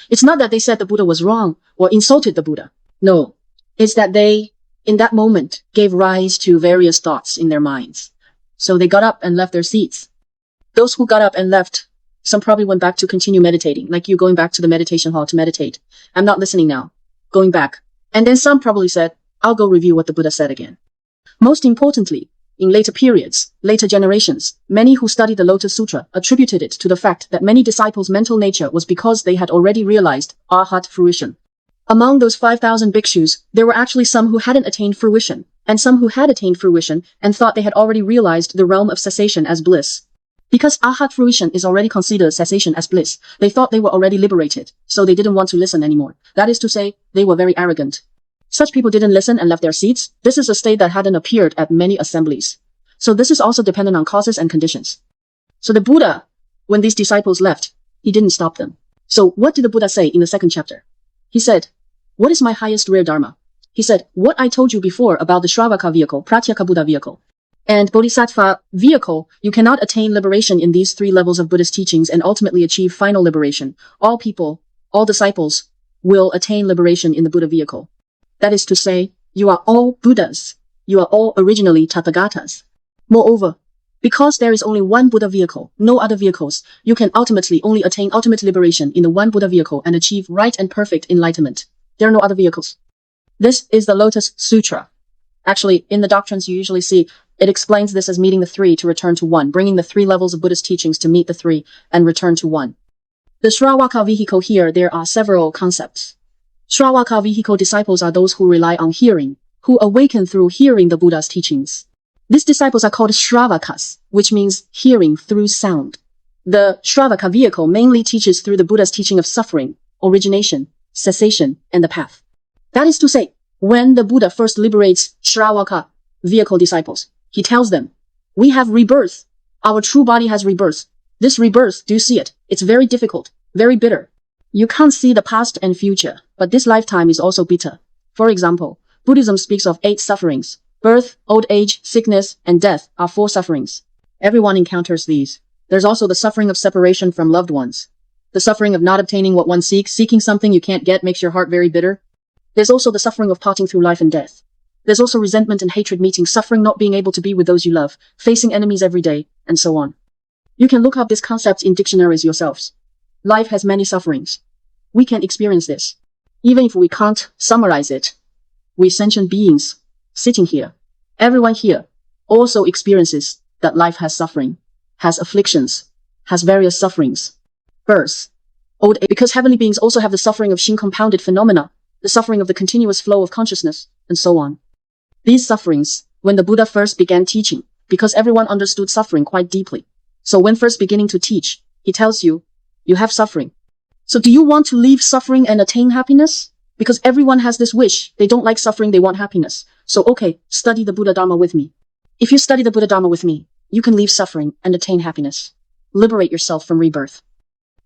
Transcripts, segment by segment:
It's not that they said the Buddha was wrong or insulted the Buddha. No, it's that they, in that moment, gave rise to various thoughts in their minds. So they got up and left their seats. Those who got up and left, some probably went back to continue meditating, like you going back to the meditation hall to meditate. I'm not listening now. Going back. And then some probably said, I'll go review what the Buddha said again. Most importantly, in later periods, later generations, many who studied the Lotus Sutra attributed it to the fact that many disciples' mental nature was because they had already realized arhat fruition. Among those 5,000 bhikshus, there were actually some who hadn't attained fruition, and some who had attained fruition and thought they had already realized the realm of cessation as bliss. Because arhat fruition is already considered cessation as bliss, they thought they were already liberated, so they didn't want to listen anymore. That is to say, they were very arrogant. Such people didn't listen and left their seats. This is a state that hadn't appeared at many assemblies. So this is also dependent on causes and conditions. So the Buddha, when these disciples left, he didn't stop them. So what did the Buddha say in the second chapter? He said, what is my highest rare Dharma? He said, what I told you before about the Shravaka vehicle, Pratyeka Buddha vehicle, and Bodhisattva vehicle, you cannot attain liberation in these three levels of Buddhist teachings and ultimately achieve final liberation. All people, all disciples, will attain liberation in the Buddha vehicle. That is to say, you are all Buddhas. You are all originally Tathāgatas. Moreover, because there is only one Buddha vehicle, no other vehicles, you can ultimately only attain ultimate liberation in the one Buddha vehicle and achieve right and perfect enlightenment. There are no other vehicles. This is the Lotus Sutra. Actually, in the doctrines you usually see, it explains this as meeting the three to return to one, bringing the three levels of Buddhist teachings to meet the three and return to one. The Shravaka vehicle here, there are several concepts. Shravaka vehicle disciples are those who rely on hearing, who awaken through hearing the Buddha's teachings. These disciples are called Shravakas, which means hearing through sound. The Shravaka vehicle mainly teaches through the Buddha's teaching of suffering, origination, cessation, and the path. That is to say, when the Buddha first liberates Shravaka vehicle disciples, he tells them, we have rebirth. Our true body has rebirth. This rebirth, do you see it? It's very difficult, very bitter. You can't see the past and future, but this lifetime is also bitter. For example, Buddhism speaks of 8 sufferings. Birth, old age, sickness, and death are 4 sufferings. Everyone encounters these. There's also the suffering of separation from loved ones. The suffering of not obtaining what one seeks, seeking something you can't get makes your heart very bitter. There's also the suffering of parting through life and death. There's also resentment and hatred meeting, suffering not being able to be with those you love, facing enemies every day, and so on. You can look up these concepts in dictionaries yourselves. Life has many sufferings. We can experience this. Even if we can't summarize it, we sentient beings sitting here, everyone here also experiences that life has suffering, has afflictions, has various sufferings. Birth, old age, because heavenly beings also have the suffering of Shin compounded phenomena, the suffering of the continuous flow of consciousness, and so on. These sufferings, when the Buddha first began teaching, because everyone understood suffering quite deeply. So when first beginning to teach, he tells you, you have suffering. So do you want to leave suffering and attain happiness? Because everyone has this wish. They don't like suffering, they want happiness. So okay, study the Buddha Dharma with me. If you study the Buddha Dharma with me, you can leave suffering and attain happiness. Liberate yourself from rebirth.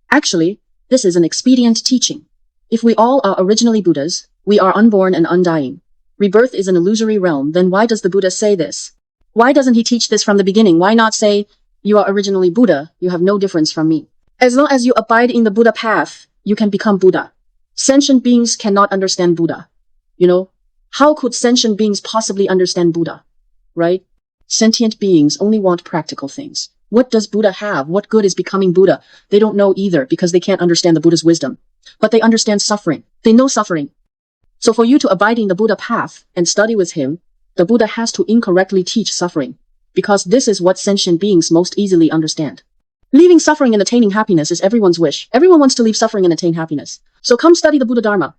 Actually, this is an expedient teaching. If we all are originally Buddhas, we are unborn and undying. Rebirth is an illusory realm, then why does the Buddha say this? Why doesn't he teach this from the beginning? Why not say, you are originally Buddha, you have no difference from me. As long as you abide in the Buddha path, you can become Buddha. Sentient beings cannot understand Buddha. You know, how could sentient beings possibly understand Buddha? Right? Sentient beings only want practical things. What does Buddha have? What good is becoming Buddha? They don't know either because they can't understand the Buddha's wisdom. But they understand suffering. They know suffering. So for you to abide in the Buddha path and study with him, the Buddha has to incorrectly teach suffering, because this is what sentient beings most easily understand. Leaving suffering and attaining happiness is everyone's wish. Everyone wants to leave suffering and attain happiness. So come study the Buddha Dharma.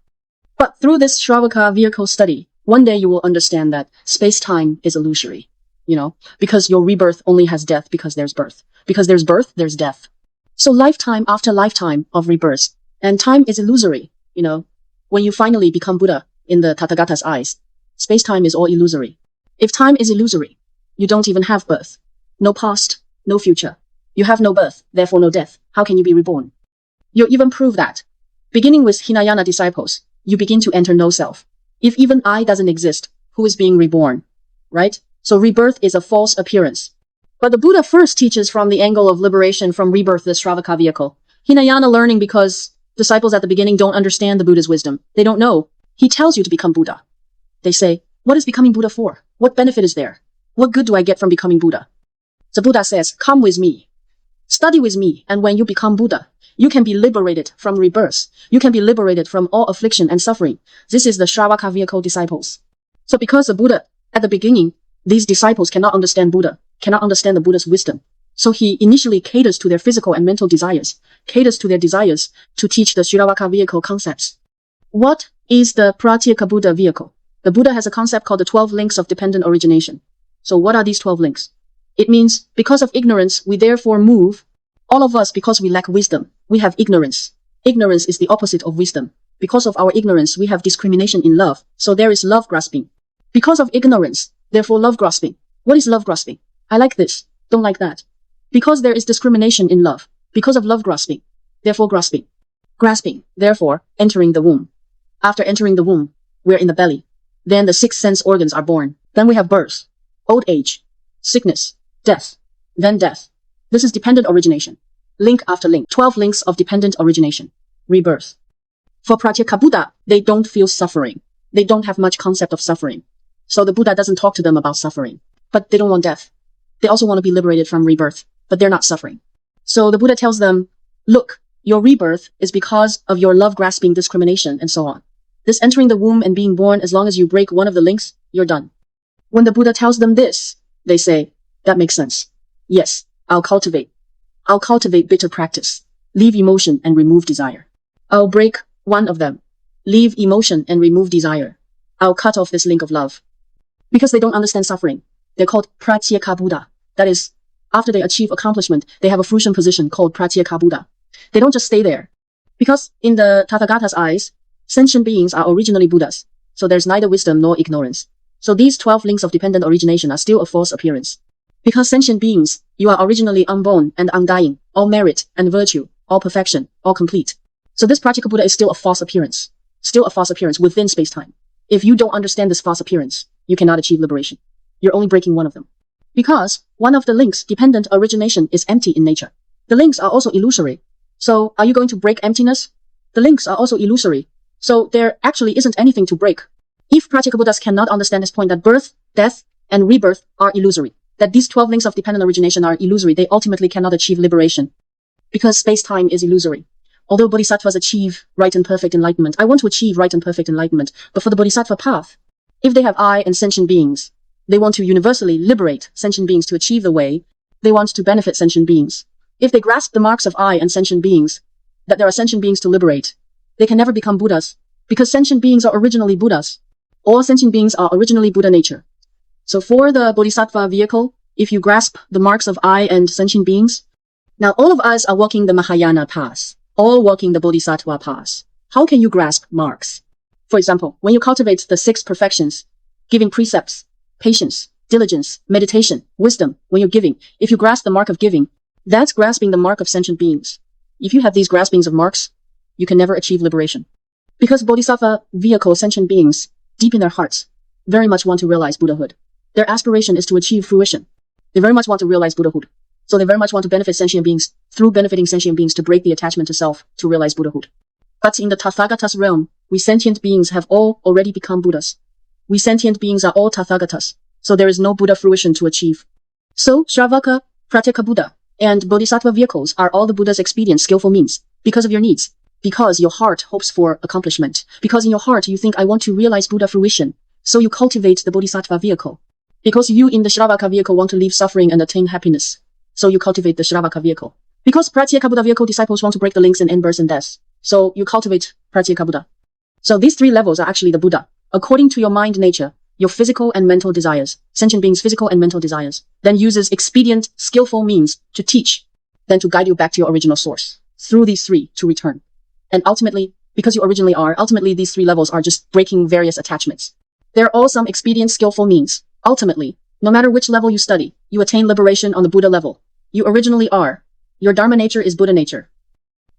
But through this Shravaka vehicle study, one day you will understand that space-time is illusory. You know, because your rebirth only has death because there's birth. Because there's birth, there's death. So lifetime after lifetime of rebirth. And time is illusory, you know. When you finally become Buddha in the Tathāgata's eyes, space-time is all illusory. If time is illusory, you don't even have birth. No past, no future. You have no birth, therefore no death. How can you be reborn? You even prove that. Beginning with Hinayana disciples, you begin to enter no self. If even I doesn't exist, who is being reborn? Right? So rebirth is a false appearance. But the Buddha first teaches from the angle of liberation from rebirth, the Shravaka vehicle. Hinayana learning because Disciples at the beginning don't understand the Buddha's wisdom. They don't know. He tells you to become Buddha. They say, what is becoming Buddha for? What benefit is there? What good do I get from becoming Buddha? The Buddha says, come with me. Study with me, and when you become Buddha, you can be liberated from rebirth. You can be liberated from all affliction and suffering. This is the Shravaka vehicle disciples. So because the Buddha, at the beginning, these disciples cannot understand Buddha, cannot understand the Buddha's wisdom. So he initially caters to their physical and mental desires, caters to their desires to teach the Shravaka vehicle concepts. What is the Pratyeka Buddha vehicle? The Buddha has a concept called the 12 links of dependent origination. So what are these 12 links? It means because of ignorance, we therefore move. All of us, because we lack wisdom, we have ignorance. Ignorance is the opposite of wisdom. Because of our ignorance, we have discrimination in love. So there is love grasping. Because of ignorance, therefore love grasping. What is love grasping? I like this, don't like that. Because there is discrimination in love. Because of love grasping, therefore grasping. Grasping, therefore, entering the womb. After entering the womb, we're in the belly. Then the 6 sense organs are born. Then we have birth, old age, sickness, death, then death. This is dependent origination. Link after link. 12 links of dependent origination. Rebirth. For Pratyeka Buddha, they don't feel suffering. They don't have much concept of suffering. So the Buddha doesn't talk to them about suffering. But they don't want death. They also want to be liberated from rebirth. But they're not suffering. So the Buddha tells them, look, your rebirth is because of your love-grasping discrimination and so on. This entering the womb and being born, as long as you break one of the links, you're done. When the Buddha tells them this, they say, that makes sense. Yes, I'll cultivate bitter practice, leave emotion and remove desire. I'll break one of them, leave emotion and remove desire. I'll cut off this link of love. Because they don't understand suffering. They're called Pratyeka Buddha. That is, after they achieve accomplishment, they have a fruition position called Pratyeka Buddha. They don't just stay there. Because in the Tathāgata's eyes, sentient beings are originally Buddhas. So there's neither wisdom nor ignorance. So these 12 links of dependent origination are still a false appearance. Because sentient beings, you are originally unborn and undying, all merit and virtue, all perfection, all complete. So this Pratyeka Buddha is still a false appearance. Still a false appearance within space-time. If you don't understand this false appearance, you cannot achieve liberation. You're only breaking one of them. Because one of the links, dependent origination, is empty in nature. The links are also illusory. So are you going to break emptiness? The links are also illusory. So there actually isn't anything to break. If Pratyeka Buddhas cannot understand this point that birth, death, and rebirth are illusory, that these 12 links of dependent origination are illusory, they ultimately cannot achieve liberation. Because space-time is illusory. Although Bodhisattvas achieve right and perfect enlightenment, I want to achieve right and perfect enlightenment, but for the Bodhisattva path, if they have I and sentient beings, they want to universally liberate sentient beings to achieve the way, they want to benefit sentient beings. If they grasp the marks of I and sentient beings, that there are sentient beings to liberate, they can never become Buddhas, because sentient beings are originally Buddhas. All sentient beings are originally Buddha nature. So for the Bodhisattva vehicle, if you grasp the marks of I and sentient beings, now all of us are walking the Mahayana path, all walking the Bodhisattva path. How can you grasp marks? For example, when you cultivate the 6 perfections, giving precepts, patience, diligence, meditation, wisdom, when you're giving, if you grasp the mark of giving, that's grasping the mark of sentient beings. If you have these graspings of marks, you can never achieve liberation. Because Bodhisattva vehicle sentient beings, deep in their hearts, very much want to realize Buddhahood. Their aspiration is to achieve fruition. They very much want to realize Buddhahood. So they very much want to benefit sentient beings, through benefiting sentient beings to break the attachment to self, to realize Buddhahood. But in the Tathāgata's realm, we sentient beings have all already become Buddhas. We sentient beings are all Tathāgatas, so there is no Buddha fruition to achieve. So Shravaka, Pratyeka Buddha, and Bodhisattva vehicles are all the Buddha's expedient, skillful means, because of your needs. Because your heart hopes for accomplishment. Because in your heart you think, I want to realize Buddha fruition. So you cultivate the Bodhisattva vehicle. Because you in the Shravaka vehicle want to leave suffering and attain happiness. So you cultivate the Shravaka vehicle. Because Pratyeka Buddha vehicle disciples want to break the links and end birth and death. So you cultivate Pratyeka Buddha. So these 3 levels are actually the Buddha. According to your mind nature, your physical and mental desires, sentient beings' physical and mental desires, then uses expedient, skillful means to teach, then to guide you back to your original source. Through these 3 to return. And ultimately, because you originally are, ultimately these 3 levels are just breaking various attachments. There are all some expedient, skillful means. Ultimately, no matter which level you study, you attain liberation on the Buddha level. You originally are. Your Dharma nature is Buddha nature.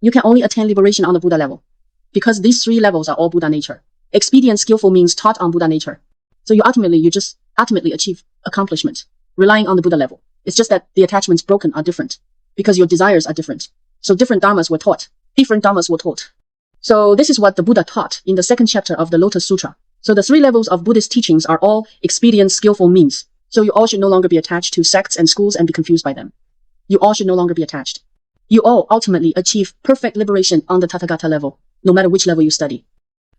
You can only attain liberation on the Buddha level. Because these 3 levels are all Buddha nature. Expedient, skillful means taught on Buddha nature. So you just ultimately achieve accomplishment, relying on the Buddha level. It's just that the attachments broken are different. Because your desires are different. So different Dharmas were taught. Different Dharmas were taught. So this is what the Buddha taught in the second chapter of the Lotus Sutra. So the 3 levels of Buddhist teachings are all expedient, skillful means. So you all should no longer be attached to sects and schools and be confused by them. You all should no longer be attached. You all ultimately achieve perfect liberation on the Tathāgata level, no matter which level you study.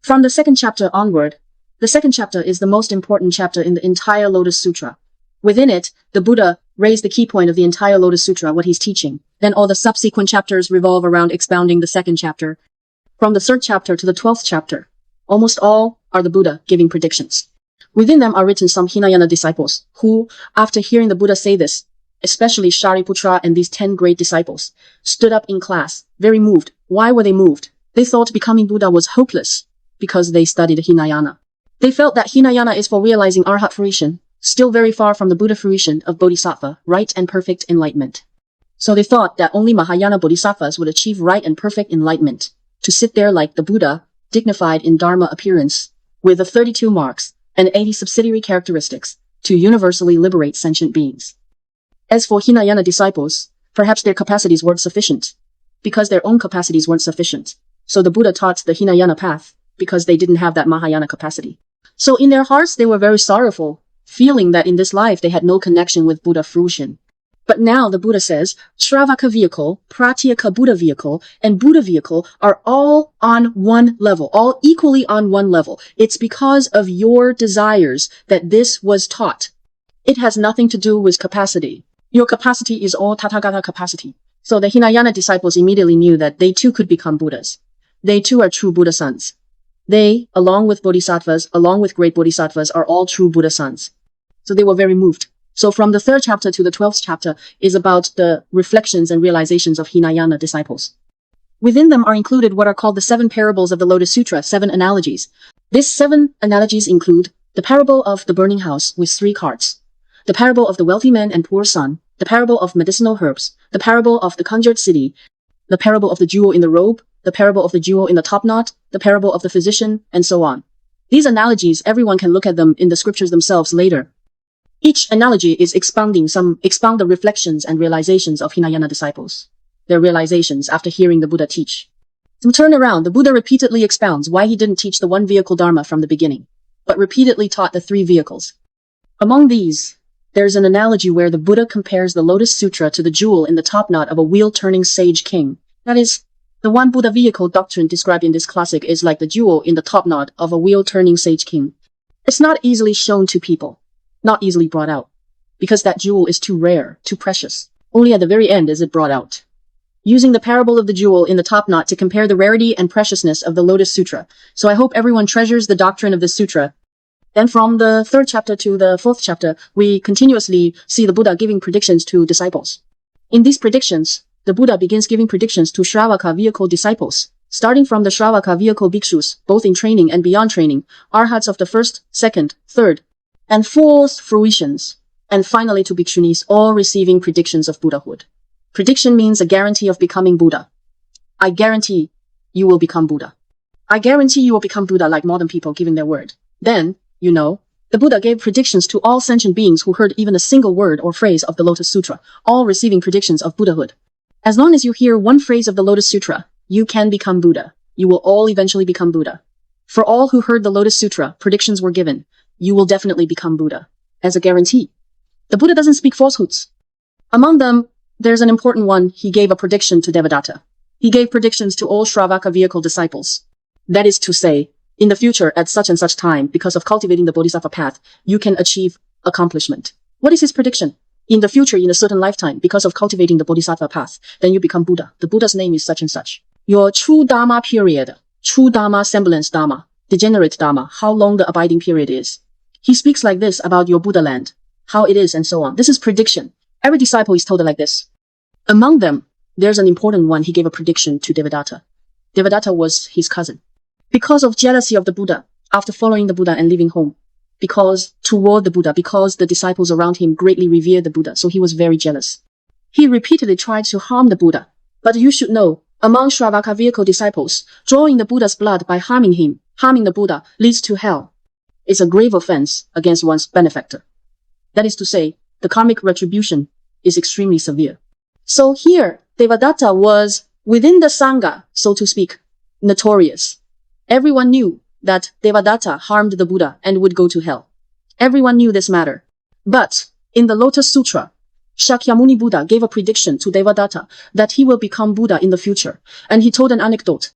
From the second chapter onward, the second chapter is the most important chapter in the entire Lotus Sutra. Within it, the Buddha raised the key point of the entire Lotus Sutra, what he's teaching. Then all the subsequent chapters revolve around expounding the second chapter. From the 3rd chapter to the 12th chapter, almost all are the Buddha giving predictions. Within them are written some Hinayana disciples who, after hearing the Buddha say this, especially Shariputra and these 10 great disciples, stood up in class, very moved. Why were they moved? They thought becoming Buddha was hopeless because they studied Hinayana. They felt that Hinayana is for realizing arhat fruition, still very far from the Buddha fruition of Bodhisattva, right and perfect enlightenment. So they thought that only Mahayana Bodhisattvas would achieve right and perfect enlightenment, to sit there like the Buddha, dignified in Dharma appearance, with the 32 marks and 80 subsidiary characteristics, to universally liberate sentient beings. As for Hinayana disciples, perhaps their capacities weren't sufficient, because their own capacities weren't sufficient. So the Buddha taught the Hinayana path, because they didn't have that Mahayana capacity. So in their hearts they were very sorrowful, feeling that in this life they had no connection with Buddha fruition. But now the Buddha says, Shravaka vehicle, Pratyeka Buddha vehicle, and Buddha vehicle are all on one level, all equally on one level. It's because of your desires that this was taught. It has nothing to do with capacity. Your capacity is all Tathāgata capacity. So the Hinayana disciples immediately knew that they too could become Buddhas. They too are true Buddha sons. They, along with Bodhisattvas, along with great Bodhisattvas, are all true Buddha sons. So they were very moved. So from the 3rd chapter to the 12th chapter is about the reflections and realizations of Hinayana disciples. Within them are included what are called the 7 parables of the Lotus Sutra, 7 analogies. These 7 analogies include the parable of the burning house with 3 carts, the parable of the wealthy man and poor son, the parable of medicinal herbs, the parable of the conjured city, the parable of the jewel in the robe, the parable of the jewel in the top knot, the parable of the physician, and so on. These analogies, everyone can look at them in the scriptures themselves later. Each analogy is expound the reflections and realizations of Hinayana disciples, their realizations after hearing the Buddha teach. To turn around, the Buddha repeatedly expounds why he didn't teach the 1 vehicle Dharma from the beginning, but repeatedly taught the 3 vehicles. Among these, there's an analogy where the Buddha compares the Lotus Sutra to the jewel in the top knot of a wheel-turning sage king. That is, the 1 Buddha vehicle doctrine described in this classic is like the jewel in the top knot of a wheel-turning sage king. It's not easily shown to people, not easily brought out, because that jewel is too rare, too precious. Only at the very end is it brought out. Using the parable of the jewel in the top knot to compare the rarity and preciousness of the Lotus Sutra. So I hope everyone treasures the doctrine of this sutra. Then from the 3rd chapter to the 4th chapter, we continuously see the Buddha giving predictions to disciples. In these predictions, the Buddha begins giving predictions to Shravaka vehicle disciples, starting from the Shravaka vehicle bhikshus, both in training and beyond training, arhats of the 1st, 2nd, 3rd, and 4th fruitions, and finally to bhikshunis, all receiving predictions of Buddhahood. Prediction means a guarantee of becoming Buddha. I guarantee you will become Buddha. I guarantee you will become Buddha, like modern people giving their word. Then, you know, the Buddha gave predictions to all sentient beings who heard even a single word or phrase of the Lotus Sutra, all receiving predictions of Buddhahood. As long as you hear one phrase of the Lotus Sutra, you can become Buddha. You will all eventually become Buddha. For all who heard the Lotus Sutra, predictions were given. You will definitely become Buddha, as a guarantee. The Buddha doesn't speak falsehoods. Among them, there's an important one. He gave a prediction to Devadatta. He gave predictions to all Shravaka vehicle disciples. That is to say, in the future, at such and such time, because of cultivating the Bodhisattva path, you can achieve accomplishment. What is his prediction? In the future, in a certain lifetime, because of cultivating the Bodhisattva path, then you become Buddha. The Buddha's name is such and such. Your true Dharma period, true Dharma semblance Dharma, degenerate Dharma, how long the abiding period is. He speaks like this about your Buddha land, how it is and so on. This is prediction. Every disciple is told it like this. Among them, there's an important one. He gave a prediction to Devadatta. Devadatta was his cousin. Because of jealousy of the Buddha, after following the Buddha and leaving home, because toward the Buddha, because the disciples around him greatly revered the Buddha, so he was very jealous. He repeatedly tried to harm the Buddha. But you should know, among Shravaka vehicle disciples, drawing the Buddha's blood by harming him, harming the Buddha, leads to hell. It's a grave offense against one's benefactor. That is to say, the karmic retribution is extremely severe. So here, Devadatta was within the Sangha, so to speak, notorious. Everyone knew that Devadatta harmed the Buddha and would go to hell. Everyone knew this matter. But in the Lotus Sutra, Shakyamuni Buddha gave a prediction to Devadatta that he will become Buddha in the future, and he told an anecdote